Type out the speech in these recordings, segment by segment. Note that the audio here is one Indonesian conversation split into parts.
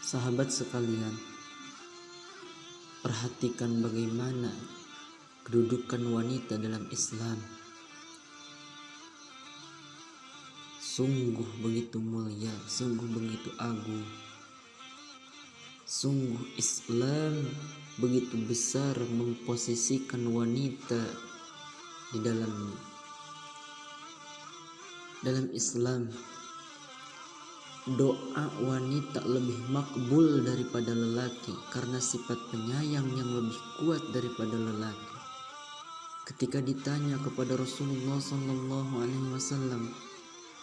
Sahabat sekalian, perhatikan bagaimana kedudukan wanita dalam Islam. Sungguh begitu mulia, sungguh begitu agung. Sungguh Islam begitu besar memposisikan wanita di dalamnya. Dalam Islam, doa wanita lebih makbul daripada lelaki karena sifat penyayang yang lebih kuat daripada lelaki. Ketika ditanya kepada Rasulullah SAW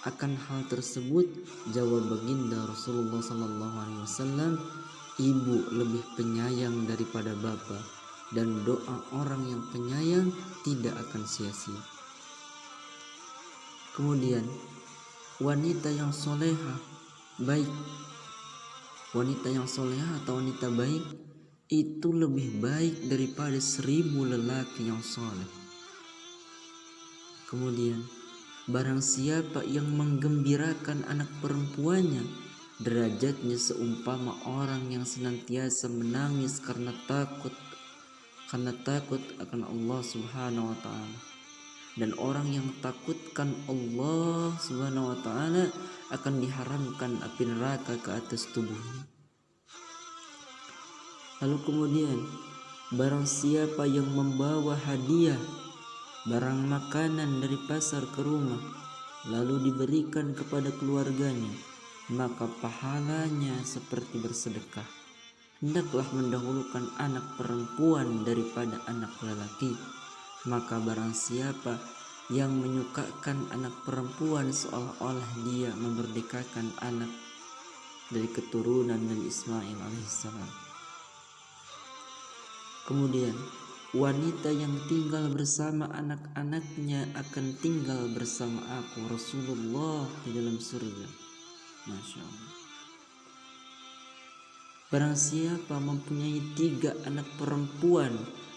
akan hal tersebut, jawab baginda Rasulullah SAW, ibu lebih penyayang daripada bapa, dan doa orang yang penyayang tidak akan sia-sia. Kemudian wanita yang solehah baik, wanita yang solehah atau wanita baik itu lebih baik daripada 1000 lelaki yang soleh. Kemudian barang siapa yang menggembirakan anak perempuannya, derajatnya seumpama orang yang senantiasa menangis karena takut akan Allah Subhanahu wa taala. Dan orang yang takutkan Allah Subhanahu wa taala akan diharamkan api neraka ke atas tubuhnya. Lalu kemudian barang siapa yang membawa hadiah barang makanan dari pasar ke rumah lalu diberikan kepada keluarganya, maka pahalanya seperti bersedekah. Hendaklah mendahulukan anak perempuan daripada anak lelaki. Maka barang siapa yang menyukakan anak perempuan seolah-olah dia memerdekakan anak dari keturunan Nabi Ismail alaihissalam. Kemudian wanita yang tinggal bersama anak-anaknya akan tinggal bersama aku Rasulullah di dalam surga. Masya Allah. Barang siapa mempunyai 3 anak perempuan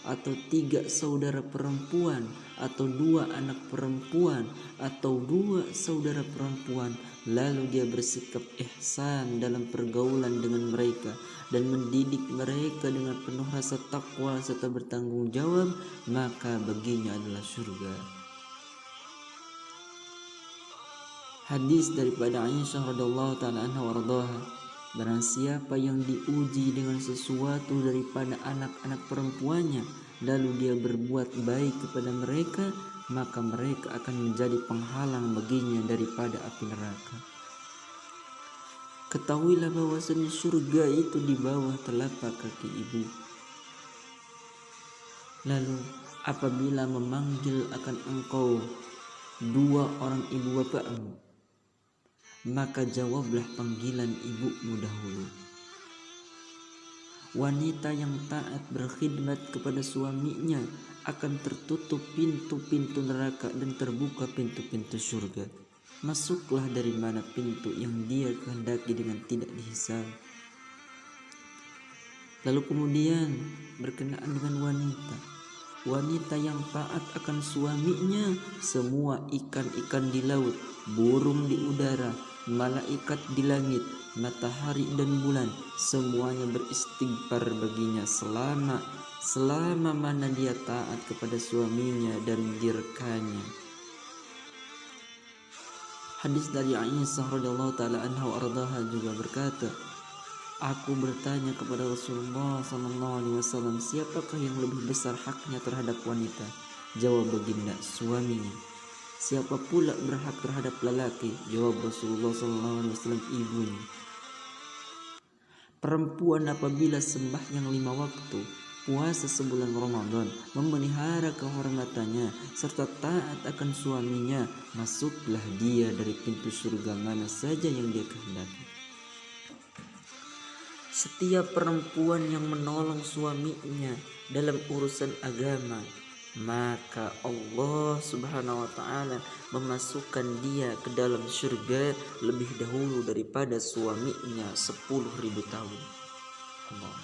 atau 3 saudara perempuan atau 2 anak perempuan atau 2 saudara perempuan, lalu dia bersikap ihsan dalam pergaulan dengan mereka dan mendidik mereka dengan penuh rasa takwa serta bertanggung jawab, maka baginya adalah surga. Hadis daripada Aisyah radhiyallahu taala anha warḍaha, barang siapa yang diuji dengan sesuatu daripada anak-anak perempuannya lalu dia berbuat baik kepada mereka, maka mereka akan menjadi penghalang baginya daripada api neraka. Ketahuilah bahwasanya surga itu di bawah telapak kaki ibu. Lalu apabila memanggil akan engkau 2 orang ibu bapakmu, maka jawablah panggilan ibumu dahulu. Wanita yang taat berkhidmat kepada suaminya akan tertutup pintu-pintu neraka dan terbuka pintu-pintu surga. Masuklah dari mana pintu yang dia kehendaki dengan tidak dihisab. Lalu kemudian berkenaan dengan wanita yang taat akan suaminya, semua ikan-ikan di laut, burung di udara, malaikat di langit, matahari dan bulan, semuanya beristighfar baginya selama mana dia taat kepada suaminya dan dirkanya. Hadis dari Aisyah radhiyallahu taala anha wa ardhaha juga berkata, aku bertanya kepada Rasulullah SAW, siapakah yang lebih besar haknya terhadap wanita? Jawab baginda, suaminya. Siapa pula berhak terhadap lelaki? Jawab Rasulullah SAW, ibunya. Perempuan apabila sembahyang 5 waktu, puasa sebulan Ramadan, memelihara kehormatannya serta taat akan suaminya, masuklah dia dari pintu surga mana saja yang dia kehendaki. Setiap perempuan yang menolong suaminya dalam urusan agama, maka Allah Subhanahu wa taala memasukkan dia ke dalam surga lebih dahulu daripada suaminya 10.000 tahun. Allah.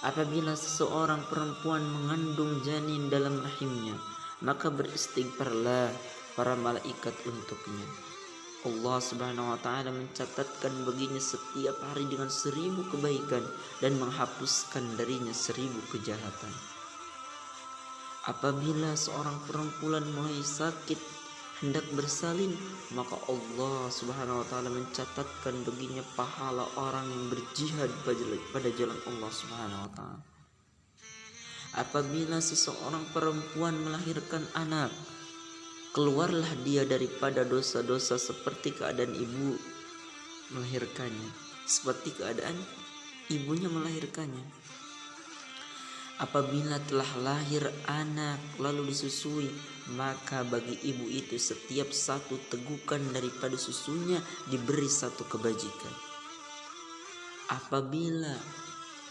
Apabila seseorang perempuan mengandung janin dalam rahimnya, maka beristighfarlah para malaikat untuknya. Allah Subhanahu wa Ta'ala mencatatkan baginya setiap hari dengan 1000 kebaikan dan menghapuskan darinya 1000 kejahatan. Apabila seorang perempuan mulai sakit hendak bersalin, maka Allah Subhanahu wa Ta'ala mencatatkan baginya pahala orang yang berjihad pada jalan Allah Subhanahu wa Ta'ala. Apabila seseorang perempuan melahirkan anak, keluarlah dia daripada dosa-dosa seperti keadaan ibu melahirkannya, seperti keadaan ibunya melahirkannya. Apabila telah lahir anak lalu disusui, maka bagi ibu itu setiap satu tegukan daripada susunya diberi satu kebajikan. Apabila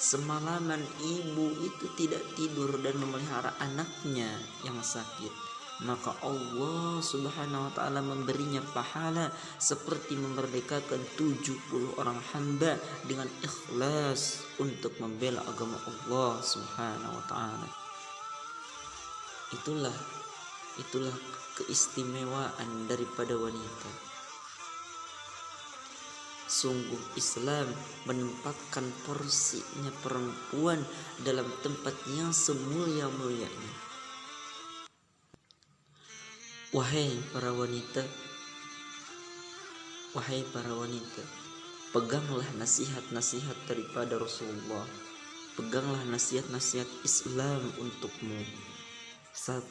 semalaman ibu itu tidak tidur dan memelihara anaknya yang sakit, maka Allah Subhanahu wa Ta'ala memberinya pahala seperti memerdekakan 70 orang hamba dengan ikhlas untuk membela agama Allah Subhanahu wa Ta'ala. Itulah keistimewaan daripada wanita. Sungguh Islam menempatkan porsinya perempuan dalam tempat yang semulia-mulianya. Wahai para wanita, peganglah nasihat-nasihat daripada Rasulullah. Peganglah nasihat-nasihat Islam untukmu. 1.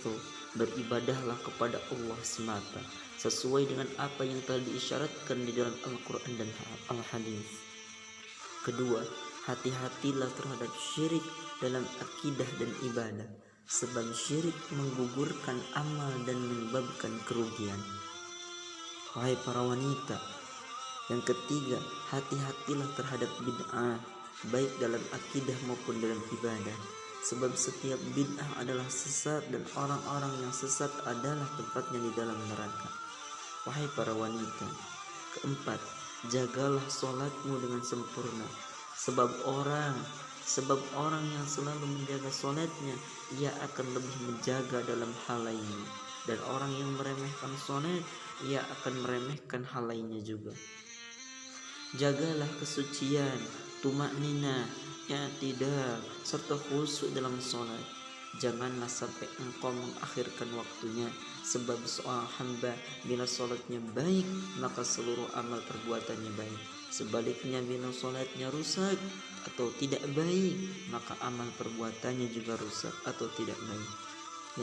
Beribadahlah kepada Allah semata, sesuai dengan apa yang telah diisyaratkan di dalam Al-Quran dan Al-Hadis. 2. Hati-hatilah terhadap syirik dalam akidah dan ibadah, sebab syirik menggugurkan amal dan menyebabkan kerugian. Wahai para wanita, yang ketiga, hati-hatilah terhadap bid'ah, baik dalam akidah maupun dalam ibadah, sebab setiap bid'ah adalah sesat dan orang-orang yang sesat adalah tempatnya di dalam neraka. Wahai para wanita, keempat, jagalah sholatmu dengan sempurna, sebab orang yang selalu menjaga sholatnya, ia akan lebih menjaga dalam hal lainnya, dan orang yang meremehkan sholat, ia akan meremehkan hal lainnya juga. Jagalah kesucian, tumaknina, i'tidal, serta khusyuk dalam sholat. Janganlah sampai engkau mengakhirkan waktunya, sebab seorang hamba bila sholatnya baik, maka seluruh amal perbuatannya baik. Sebaliknya bila sholatnya rusak atau tidak baik, maka amal perbuatannya juga rusak atau tidak baik.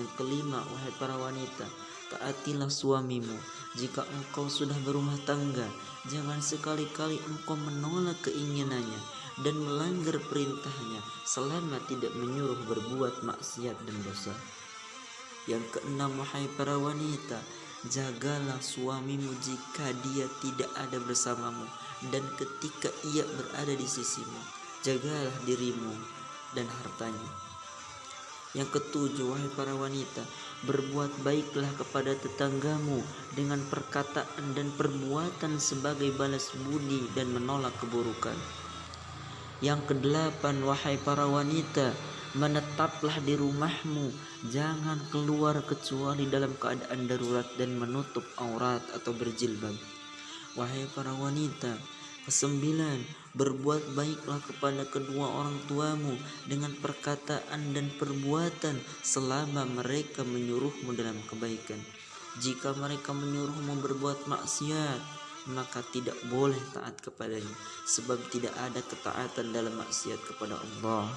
Yang kelima, wahai para wanita, taatilah suamimu. Jika engkau sudah berumah tangga, jangan sekali-kali engkau menolak keinginannya dan melanggar perintahnya selama tidak menyuruh berbuat maksiat dan dosa. Yang keenam, wahai para wanita, jagalah suamimu jika dia tidak ada bersamamu dan ketika ia berada di sisimu. Jagalah dirimu dan hartanya. Yang ketujuh, wahai para wanita, berbuat baiklah kepada tetanggamu dengan perkataan dan perbuatan sebagai balas budi dan menolak keburukan. Yang kedelapan, wahai para wanita, menetaplah di rumahmu, jangan keluar kecuali dalam keadaan darurat dan menutup aurat atau berjilbab. Wahai para wanita, kesembilan, berbuat baiklah kepada kedua orang tuamu dengan perkataan dan perbuatan selama mereka menyuruhmu dalam kebaikan. Jika mereka menyuruhmu berbuat maksiat, maka tidak boleh taat kepadanya, sebab tidak ada ketaatan dalam maksiat kepada Allah.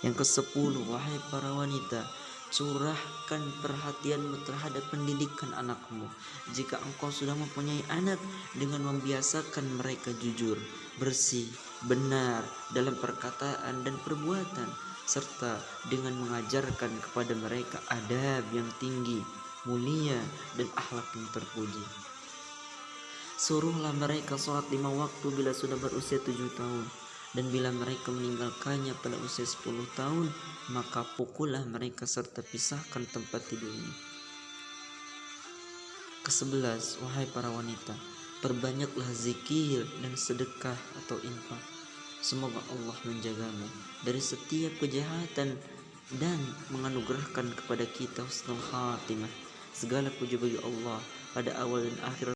Yang ke-10, wahai para wanita, curahkan perhatianmu terhadap pendidikan anakmu. Jika engkau sudah mempunyai anak, dengan membiasakan mereka jujur, bersih, benar dalam perkataan dan perbuatan, serta dengan mengajarkan kepada mereka adab yang tinggi, mulia, dan akhlak yang terpuji. Suruhlah mereka sholat 5 waktu bila sudah berusia 7 tahun. Dan bila mereka meninggalkannya pada usia 10 tahun, maka pukullah mereka serta pisahkan tempat tidurnya. Ke-11, wahai para wanita, perbanyaklah zikir dan sedekah atau infak. Semoga Allah menjagamu dari setiap kejahatan dan menganugerahkan kepada kita husnul khatimah. Segala puji bagi Allah pada awal dan akhir